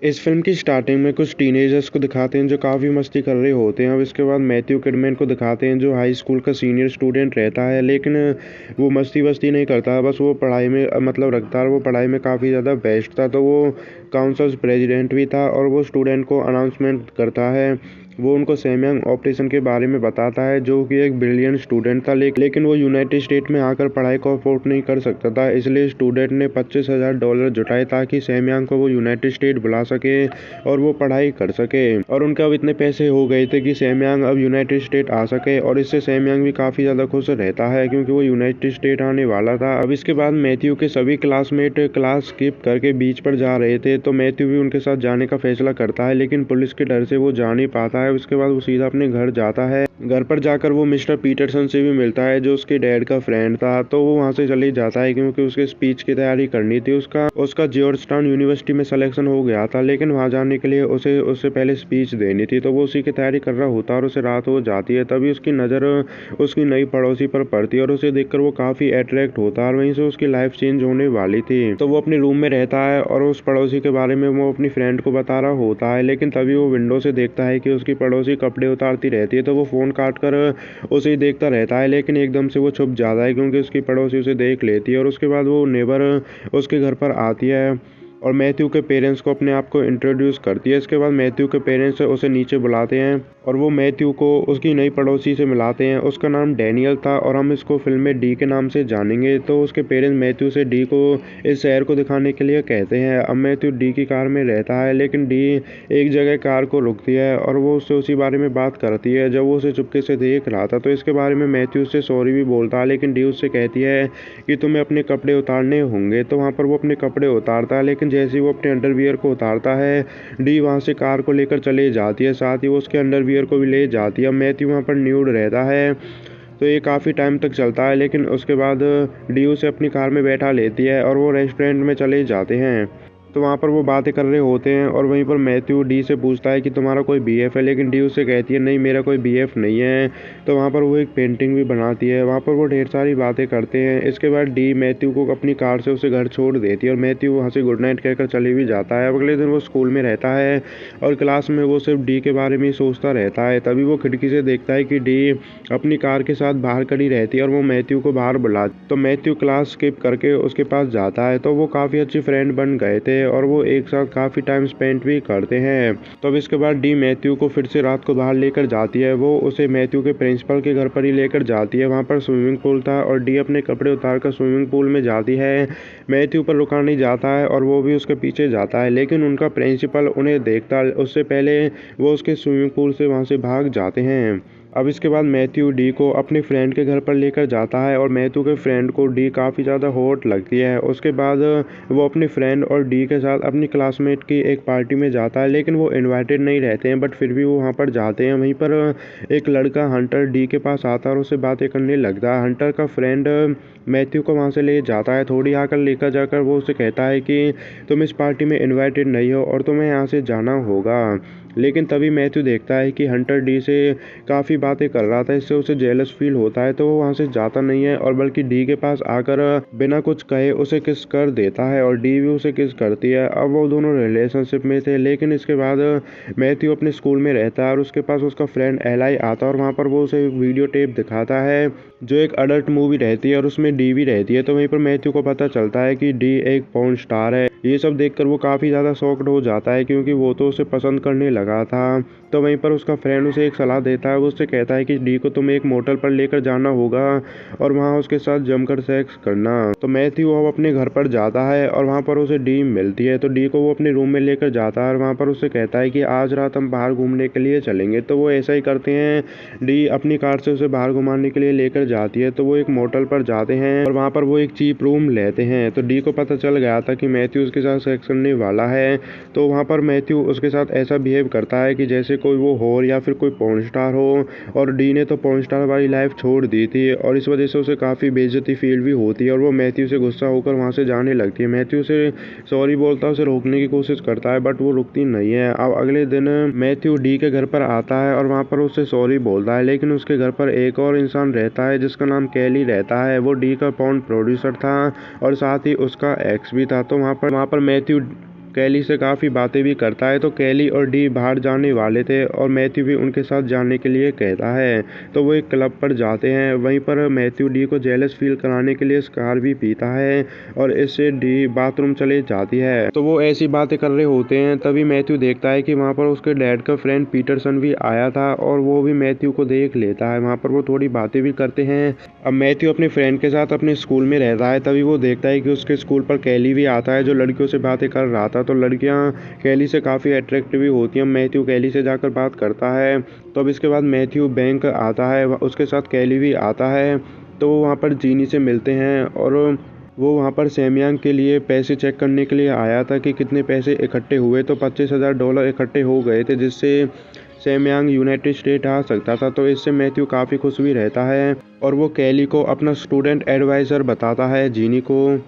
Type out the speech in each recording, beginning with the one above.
इस फ़िल्म की स्टार्टिंग में कुछ टीनेजर्स को दिखाते हैं जो काफ़ी मस्ती कर रहे होते हैं। अब इसके बाद मैथ्यू किडमैन को दिखाते हैं जो हाई स्कूल का सीनियर स्टूडेंट रहता है, लेकिन वो मस्ती-वस्ती नहीं करता, बस वो पढ़ाई में मतलब रखता है और वो पढ़ाई में काफ़ी ज़्यादा बेस्ट था। तो वो काउंसिल्स प्रेज़िडेंट भी था और वो स्टूडेंट को अनाउंसमेंट करता है। वो उनको सेमयंग ऑपरेशन के बारे में बताता है, जो कि एक ब्रिलियंट स्टूडेंट था, लेकिन वो यूनाइटेड स्टेट में आकर पढ़ाई को अफ़ोर्ड नहीं कर सकता था। इसलिए स्टूडेंट ने $25,000 जुटाए ताकि सेमयंग को वो यूनाइटेड स्टेट बुला सके और वो पढ़ाई कर सके। और उनके अब इतने पैसे हो गए थे कि सेमयंग अब यूनाइटेड स्टेट आ सके, और इससे सेमयंग भी काफ़ी ज़्यादा खुश रहता है क्योंकि वो यूनाइटेड स्टेट आने वाला था। अब इसके बाद मैथ्यू के सभी क्लासमेट क्लास स्किप करके बीच पर जा रहे थे, तो मैथ्यू भी उनके साथ जाने का फैसला करता है, लेकिन पुलिस के डर से वो जा नहीं पाता है। उसके बाद वो सीधा अपने घर जाता है। घर पर जाकर वो मिस्टर पीटरसन से भी मिलता है जो उसके डैड का फ्रेंड था। तो वो वहाँ से चले जाता है क्योंकि उसके स्पीच की तैयारी करनी थी। उसका जॉर्जटाउन यूनिवर्सिटी में सिलेक्शन हो गया था, लेकिन वहाँ जाने के लिए उसे उससे पहले स्पीच देनी थी। तो वो उसी की तैयारी कर रहा होता है और उसे रात हो जाती है। तभी उसकी नज़र उसकी नई पड़ोसी पर पड़ती है और उसे देखकर वो काफ़ी अट्रैक्ट होता है और वहीं से उसकी लाइफ चेंज होने वाली थी। तो वो अपने रूम में रहता है और उस पड़ोसी के बारे में वो अपनी फ्रेंड को बता रहा होता है, लेकिन तभी वो विंडो से देखता है कि उसकी पड़ोसी कपड़े उतारती रहती है। तो वो फ़ोन काट कर उसे ही देखता रहता है, लेकिन एकदम से वो छुप जाता है क्योंकि उसकी पड़ोसी उसे देख लेती है। और उसके बाद वो नेबर उसके घर पर आती है और मैथ्यू के पेरेंट्स को अपने आप को इंट्रोड्यूस करती है। इसके बाद मैथ्यू के पेरेंट्स उसे नीचे बुलाते हैं और वो मैथ्यू को उसकी नई पड़ोसी से मिलाते हैं। उसका नाम डैनियल था और हम इसको फिल्म में डी के नाम से जानेंगे। तो उसके पेरेंट्स मैथ्यू से डी को इस शहर को दिखाने के लिए कहते हैं। अब मैथ्यू डी की कार में रहता है, लेकिन डी एक जगह कार को रुकती है और वो उससे उसी बारे में बात करती है जब वो उसे चुपके से देख रहा था। तो इसके बारे में मैथ्यू उससे सॉरी भी बोलता है, लेकिन डी उससे कहती है कि तुम्हें अपने कपड़े उतारने होंगे। तो वहाँ पर वो अपने कपड़े उतारता है, लेकिन जैसे ही वो अपने अंडरवियर को उतारता है, डी वहाँ से कार को लेकर चले जाती है, साथ ही वो उसके अंडरवियर को भी ले जाती है। अब मैथ्यू वहाँ पर न्यूड रहता है। तो ये काफ़ी टाइम तक चलता है, लेकिन उसके बाद डी उसे अपनी कार में बैठा लेती है और वो रेस्टोरेंट में चले जाते हैं। तो वहाँ पर वो बातें कर रहे होते हैं और वहीं पर मैथ्यू डी से पूछता है कि तुम्हारा कोई बीएफ है, लेकिन डी उससे कहती है नहीं, मेरा कोई बीएफ नहीं है। तो वहाँ पर वो एक पेंटिंग भी बनाती है। वहाँ पर वो ढेर सारी बातें करते हैं। इसके बाद डी मैथ्यू को अपनी कार से उसे घर छोड़ देती है और मैथ्यू वहाँ से गुड नाइट कहकर चले भी जाता है। अब अगले दिन वो स्कूल में रहता है और क्लास में वो सिर्फ डी के बारे में ही सोचता रहता है। तभी वो खिड़की से देखता है कि डी अपनी कार के साथ बाहर खड़ी रहती है और वो मैथ्यू को बाहर बुला। तो मैथ्यू क्लास स्किप करके उसके पास जाता है। तो वो काफ़ी अच्छे फ्रेंड बन गए थे और वो एक साथ काफ़ी टाइम स्पेंड भी करते हैं। तो अब इसके बाद डी मैथ्यू को फिर से रात को बाहर लेकर जाती है। वो उसे मैथ्यू के प्रिंसिपल के घर पर ही लेकर जाती है। वहाँ पर स्विमिंग पूल था और डी अपने कपड़े उतारकर स्विमिंग पूल में जाती है। मैथ्यू पर रुका नहीं जाता है और वो भी उसके पीछे जाता है, लेकिन उनका प्रिंसिपल उन्हें देखता उससे पहले वो उसके स्विमिंग पूल से वहाँ से भाग जाते हैं। अब इसके बाद मैथ्यू डी को अपने फ्रेंड के घर पर लेकर जाता है और मैथ्यू के फ्रेंड को डी काफ़ी ज़्यादा हॉट लगती है। उसके बाद वो अपने फ्रेंड और डी के साथ अपनी क्लासमेट की एक पार्टी में जाता है, लेकिन वो इनवाइटेड नहीं रहते हैं, बट फिर भी वो वहाँ पर जाते हैं। वहीं पर एक लड़का हंटर डी के पास आता है और उससे बातें करने लगता है। हंटर का फ्रेंड मैथ्यू को वहाँ से ले जाता है। थोड़ी आकर लेकर जाकर वो उसे कहता है कि तुम इस पार्टी में इनवाइटेड नहीं हो और तुम्हें यहाँ से जाना होगा। लेकिन तभी मैथ्यू देखता है कि हंटर डी से काफ़ी बातें कर रहा था, इससे उसे जेलस फील होता है। तो वो वहाँ से जाता नहीं है और बल्कि डी के पास आकर बिना कुछ कहे उसे किस कर देता है और डी भी उसे किस करती है। अब वो दोनों रिलेशनशिप में थे, लेकिन इसके बाद मैथ्यू अपने स्कूल में रहता है और उसके पास उसका फ्रेंड एलाई आता है और वहाँ पर वो उसे वीडियो टेप दिखाता है जो एक अडल्ट मूवी रहती है और उसमें डी भी रहती है। तो वहीं पर मैथ्यू को पता चलता है कि डी एक पॉर्न स्टार है। ये सब देखकर वो काफ़ी ज़्यादा शॉक्ड हो जाता है क्योंकि वो तो उसे पसंद करने लगा था। तो वहीं पर उसका फ्रेंड उसे एक सलाह देता है। वो उससे कहता है कि डी को तुम्हें एक मोटल पर लेकर जाना होगा और वहाँ उसके साथ जमकर सेक्स करना। तो मैथ्यू अब अपने घर पर जाता है और वहाँ पर उसे डी मिलती है। तो डी को वो अपने रूम में लेकर जाता है और वहाँ पर उससे कहता है कि आज रात हम बाहर घूमने के लिए चलेंगे। तो वो ऐसा ही करते हैं। डी अपनी कार से उसे बाहर घुमाने के लिए लेकर जाती है। तो वो एक मोटल पर जाते हैं और वहाँ पर वो एक चीप रूम लेते हैं। तो डी को पता चल गया था कि मैथ्यू उसके साथ सेक्स करने वाला है। तो वहाँ पर मैथ्यू उसके साथ ऐसा बिहेव करता है कि जैसे कोई वो होर या फिर कोई पॉर्न स्टार हो, और डी ने तो पॉर्न स्टार वाली लाइफ छोड़ दी थी और इस वजह से उसे काफ़ी बेइज्जती फील भी होती है और वो मैथ्यू से गुस्सा होकर वहाँ से जाने लगती है। मैथ्यू से सॉरी बोलता है, उसे रोकने की कोशिश करता है, बट वो रुकती नहीं है। अब अगले दिन मैथ्यू डी के घर पर आता है और वहाँ पर उससे सॉरी बोलता है, लेकिन उसके घर पर एक और इंसान रहता है जिसका नाम कैली रहता है। वो डी का पॉर्न प्रोड्यूसर था और साथ ही उसका एक्स भी था। तो वहाँ पर मैथ्यू कैली से काफ़ी बातें भी करता है। तो कैली और डी बाहर जाने वाले थे और मैथ्यू भी उनके साथ जाने के लिए कहता है। तो वो एक क्लब पर जाते हैं। वहीं पर मैथ्यू डी को जेलस फील कराने के लिए स्कार भी पीता है और इससे डी बाथरूम चले जाती है। तो वो ऐसी बातें कर रहे होते हैं, तभी मैथ्यू देखता है कि वहाँ पर उसके डैड का फ्रेंड पीटरसन भी आया था और वो भी मैथ्यू को देख लेता है। वहाँ पर वो थोड़ी बातें भी करते हैं। अब मैथ्यू अपने फ्रेंड के साथ अपने स्कूल में रहता है, तभी वो देखता है कि उसके स्कूल पर कैली भी आता है जो लड़कियों से बातें कर रहा था। तो लड़कियां कैली से काफ़ी अट्रैक्टिव भी होती हैं। मैथ्यू कैली से जाकर बात करता है। तो अब इसके बाद मैथ्यू बैंक आता है, उसके साथ कैली भी आता है। तो वो वहाँ पर जीनी से मिलते हैं और वो वहाँ पर सैमयांग के लिए पैसे चेक करने के लिए आया था कि कितने पैसे इकट्ठे हुए। तो $25,000 इकट्ठे हो गए थे, जिससे सैमयांग यूनाइटेड स्टेट आ सकता था। तो इससे मैथ्यू काफ़ी खुश भी रहता है और वो कैली को अपना स्टूडेंट एडवाइज़र बताता है, जीनी को।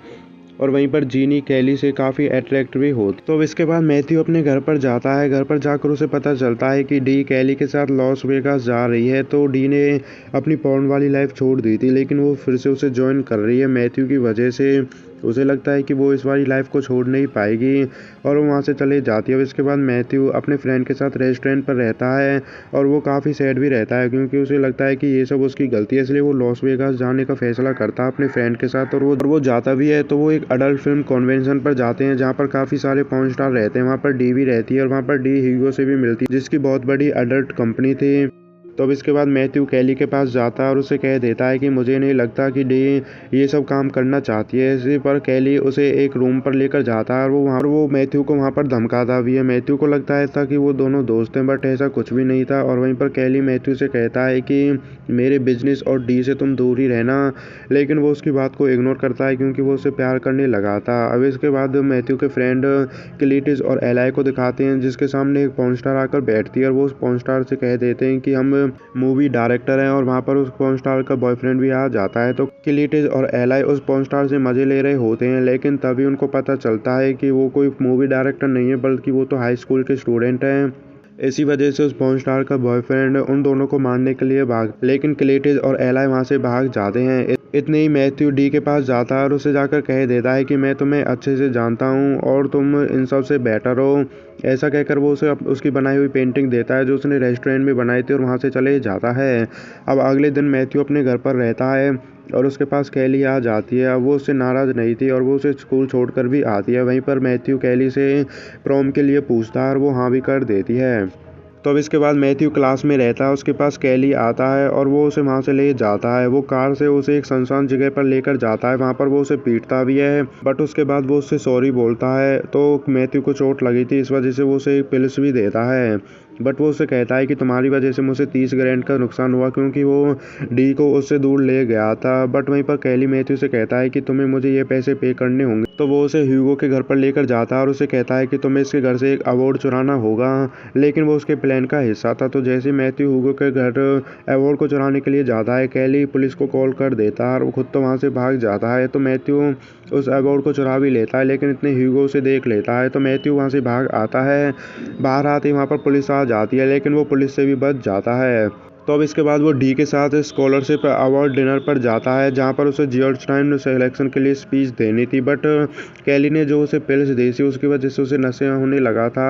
और वहीं पर जीनी कैली से काफ़ी अट्रैक्ट भी होती। तो इसके बाद मैथ्यू अपने घर पर जाता है। घर पर जाकर उसे पता चलता है कि डी कैली के साथ लॉस वेगास जा रही है। तो डी ने अपनी पॉर्न वाली लाइफ छोड़ दी थी, लेकिन वो फिर से उसे ज्वाइन कर रही है मैथ्यू की वजह से। उसे लगता है कि वो इस वाली लाइफ को छोड़ नहीं पाएगी और वो वहाँ से चले जाती है। अब इसके बाद मैथ्यू अपने फ्रेंड के साथ रेस्टोरेंट पर रहता है और वो काफ़ी सैड भी रहता है क्योंकि उसे लगता है कि ये सब उसकी गलती है। इसलिए वो लॉस वेगास जाने का फैसला करता है अपने फ्रेंड के साथ और वो जाता भी है। तो वो एक अडल्ट फिल्म कॉन्वेंशन पर जाते हैं जहाँ पर काफ़ी सारे पॉर्न स्टार रहते हैं। वहाँ पर डी भी रहती है और वहाँ पर डी ह्यूगो से भी मिलती है, जिसकी बहुत बड़ी अडल्ट कंपनी थी। तो अब इसके बाद मैथ्यू कैली के पास जाता है और उसे कह देता है कि मुझे नहीं लगता कि डी ये सब काम करना चाहती है। इसी पर कैली उसे एक रूम पर लेकर जाता है और वो मैथ्यू को वहाँ पर धमकाता भी है। मैथ्यू को लगता है था कि वो दोनों दोस्त हैं, बट ऐसा कुछ भी नहीं था। और वहीं पर कैली मैथ्यू से कहता है कि मेरे बिजनेस और डी से तुम दूर ही रहना, लेकिन वो उसकी बात को इग्नोर करता है क्योंकि वो उससे प्यार करने लगा था। अब इसके बाद मैथ्यू के फ्रेंड क्लीटिस और एलाई को दिखाते हैं, जिसके सामने एक पॉर्न स्टार आकर बैठती है और वो उस पॉर्न स्टार से कह देते हैं कि हम मूवी डायरेक्टर हैं और वहाँ पर उस पॉर्न स्टार का बॉयफ्रेंड भी आ जाता है। तो क्लीटिस और एलाई उस पॉर्न स्टार से मजे ले रहे होते हैं, लेकिन तभी उनको पता चलता है कि वो कोई मूवी डायरेक्टर नहीं है, बल्कि वो तो हाई स्कूल के स्टूडेंट हैं। इसी वजह से उस पॉर्न स्टार का बॉयफ्रेंड उन दोनों को मारने के लिए लेकिन क्लीटिस और एलाई वहाँ से भाग जाते हैं। इतने ही मैथ्यू डी के पास जाता है और उसे जाकर कह देता है कि मैं तुम्हें अच्छे से जानता हूँ और तुम इन सब से बेटर हो। ऐसा कहकर वो उसे उसकी बनाई हुई पेंटिंग देता है जो उसने रेस्टोरेंट में बनाई थी और वहाँ से चले जाता है। अब अगले दिन मैथ्यू अपने घर पर रहता है और उसके पास कैली आ जाती है। अब वो उससे नाराज़ नहीं थी और वो उसे स्कूल छोड़कर भी आती है। वहीं पर मैथ्यू कैली से प्रॉम के लिए पूछता है और वो हाँ भी कर देती है। तो अब इसके बाद मैथ्यू क्लास में रहता है, उसके पास कैली आता है और वो उसे वहाँ से ले जाता है। वो कार से उसे एक सुनसान जगह पर लेकर जाता है, वहाँ पर वो उसे पीटता भी है, बट उसके बाद वो उससे सॉरी बोलता है। तो मैथ्यू को चोट लगी थी, इस वजह से वो उसे एक पिल्स भी देता है, बट वो उससे कहता है कि तुम्हारी वजह से मुझे 30 ग्रैंड का नुकसान हुआ क्योंकि वो डी को उससे दूर ले गया था। बट वहीं पर कैली मैथ्यू से कहता है कि तुम्हें मुझे ये पैसे पे करने होंगे। तो वो उसे ह्यूगो के घर पर लेकर जाता है और उसे कहता है कि तुम्हें इसके घर से एक अवार्ड चुराना होगा, लेकिन वो उसके प्लान का हिस्सा था। तो जैसे मैथ्यू ह्यूगो के घर अवार्ड को चुराने के लिए जाता है, कैली पुलिस को कॉल कर देता है और वो खुद तो वहाँ से भाग जाता है। तो मैथ्यू उस अवार्ड को चुरा भी लेता है, लेकिन इतने ह्यूगो से देख लेता है। तो मैथ्यू वहाँ से भाग आता है। बाहर आते ही वहाँ पर पुलिस आ जाती है, लेकिन वो पुलिस से भी बच जाता है। तो अब इसके बाद वो डी के साथ स्कॉलरशिप अवार्ड डिनर पर जाता है, जहाँ पर उसे जॉर्ज टाउन सिलेक्शन के लिए स्पीच देनी थी, बट कैली ने जो उसे पिल्स दी थी उसकी वजह से उसे नशे होने लगा था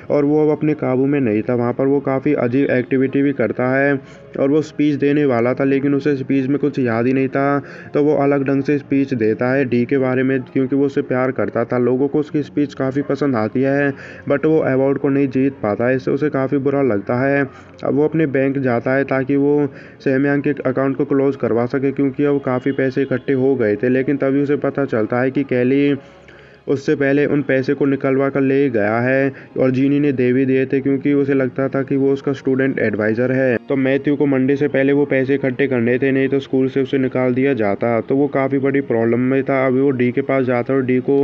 और वो अब अपने काबू में नहीं था। वहाँ पर वो काफ़ी अजीब एक्टिविटी भी करता है और वो स्पीच देने वाला था, लेकिन उसे स्पीच में कुछ याद ही नहीं था। तो वो अलग ढंग से स्पीच देता है डी के बारे में, क्योंकि वो उससे प्यार करता था। लोगों को उसकी स्पीच काफ़ी पसंद आती है, बट वो अवार्ड को नहीं जीत पाता है, इससे उसे काफ़ी बुरा लगता है। अब वो अपने बैंक जाता है ताकि वो सैमयांग के अकाउंट को क्लोज करवा सके, क्योंकि अब काफ़ी पैसे इकट्ठे हो गए थे। लेकिन तभी उसे पता चलता है कि कैली उससे पहले उन पैसे को निकलवा कर ले गया है और जीनी ने दे भी दिए थे, क्योंकि उसे लगता था कि वो उसका स्टूडेंट एडवाइज़र है। तो मैथ्यू को मंडे से पहले वो पैसे इकट्ठे करने थे, नहीं तो स्कूल से उसे निकाल दिया जाता। तो वो काफ़ी बड़ी प्रॉब्लम में था। अभी वो डी के पास जाता है और डी को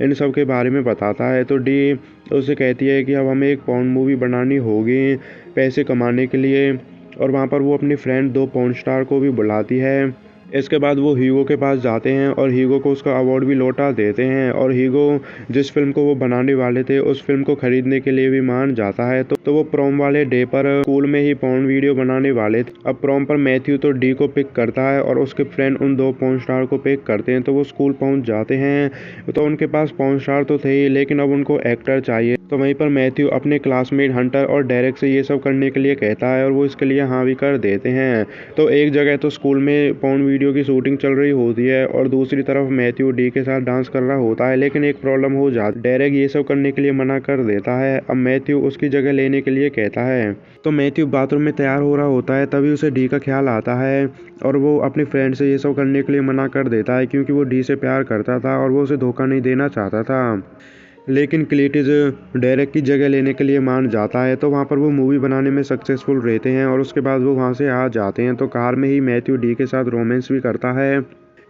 इन सब के बारे में बताता है। तो डी उससे कहती है कि अब हमें एक पॉर्न मूवी बनानी होगी पैसे कमाने के लिए, और वहाँ पर वो अपनी फ्रेंड 2 पॉर्न स्टार को भी बुलाती है इसके बाद वो हीगो के पास जाते हैं और हीगो को उसका अवार्ड भी लौटा देते हैं और हीगो जिस फिल्म को वो बनाने वाले थे उस फिल्म को खरीदने के लिए भी मान जाता है। तो वो प्रॉम वाले डे पर स्कूल में ही पॉर्न वीडियो बनाने वाले थे। अब प्रॉम पर मैथ्यू तो डी को पिक करता है और उसके फ्रेंड उन दो पॉर्न स्टार को पिक करते हैं। तो वो स्कूल पहुंच जाते हैं। तो उनके पास पॉर्न स्टार तो थे ही, लेकिन अब उनको एक्टर चाहिए। तो वहीं पर मैथ्यू अपने क्लासमेट हंटर और डेरेक से ये सब करने के लिए कहता है और वो इसके लिए हाँ भी कर देते हैं। तो एक जगह तो स्कूल में पॉर्न वीडियो की शूटिंग चल रही होती है और दूसरी तरफ मैथ्यू डी के साथ डांस कर रहा होता है, लेकिन एक प्रॉब्लम हो जाती है। डेरेक ये सब करने के लिए मना कर देता है। अब मैथ्यू उसकी जगह लेने के लिए कहता है। तो मैथ्यू बाथरूम में तैयार हो रहा होता है, तभी उसे डी का ख्याल आता है और वो अपने फ्रेंड से ये सब करने के लिए मना कर देता है क्योंकि वो डी से प्यार करता था और वो उसे धोखा नहीं देना चाहता था। लेकिन क्लीटिस डेरेक की जगह लेने के लिए मान जाता है। तो वहाँ पर वो मूवी बनाने में सक्सेसफुल रहते हैं और उसके बाद वो वहाँ से आ जाते हैं। तो कार में ही मैथ्यू डी के साथ रोमांस भी करता है।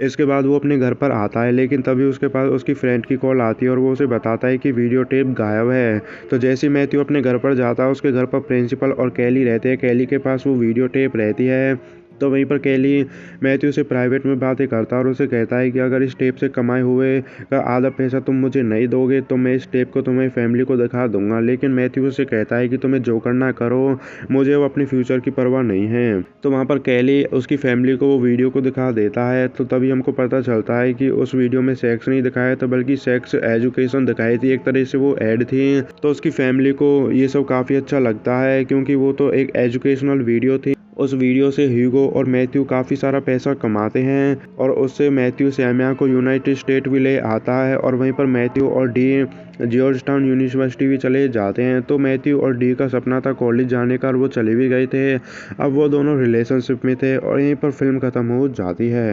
इसके बाद वो अपने घर पर आता है, लेकिन तभी उसके पास उसकी फ्रेंड की कॉल आती है और वो उसे बताता है कि वीडियो टेप गायब है। तो जैसे ही मैथ्यू अपने घर पर जाता है, उसके घर पर प्रिंसिपल और कैली रहते हैं। कैली के पास वो वीडियो टेप रहती है। तो वहीं पर कैली मैथ्यू से प्राइवेट में बातें करता है और उसे कहता है कि अगर इस टेप से कमाए हुए का आधा पैसा तुम मुझे नहीं दोगे तो मैं इस टेप को तुम्हारी फैमिली को दिखा दूंगा। लेकिन मैथ्यू उसे कहता है कि तुम्हें जो करना करो, मुझे वो अपने फ्यूचर की परवाह नहीं है। तो वहाँ पर कैली उसकी फैमिली को वो वीडियो को दिखा देता है। तो तभी हमको पता चलता है कि उस वीडियो में सेक्स नहीं दिखाया था, बल्कि सेक्स एजुकेशन दिखाई थी। एक तरह से वो ऐड थी। तो उसकी फैमिली को ये सब काफ़ी अच्छा लगता है क्योंकि वो तो एक एजुकेशनल वीडियो थी। उस वीडियो से ह्यूगो और मैथ्यू काफ़ी सारा पैसा कमाते हैं और उससे मैथ्यू सैमिया को यूनाइटेड स्टेट भी ले आता है और वहीं पर मैथ्यू और डी जॉर्ज टाउन यूनिवर्सिटी भी चले जाते हैं। तो मैथ्यू और डी का सपना था कॉलेज जाने का और वो चले भी गए थे। अब वो दोनों रिलेशनशिप में थे और यहीं पर फिल्म ख़त्म हो जाती है।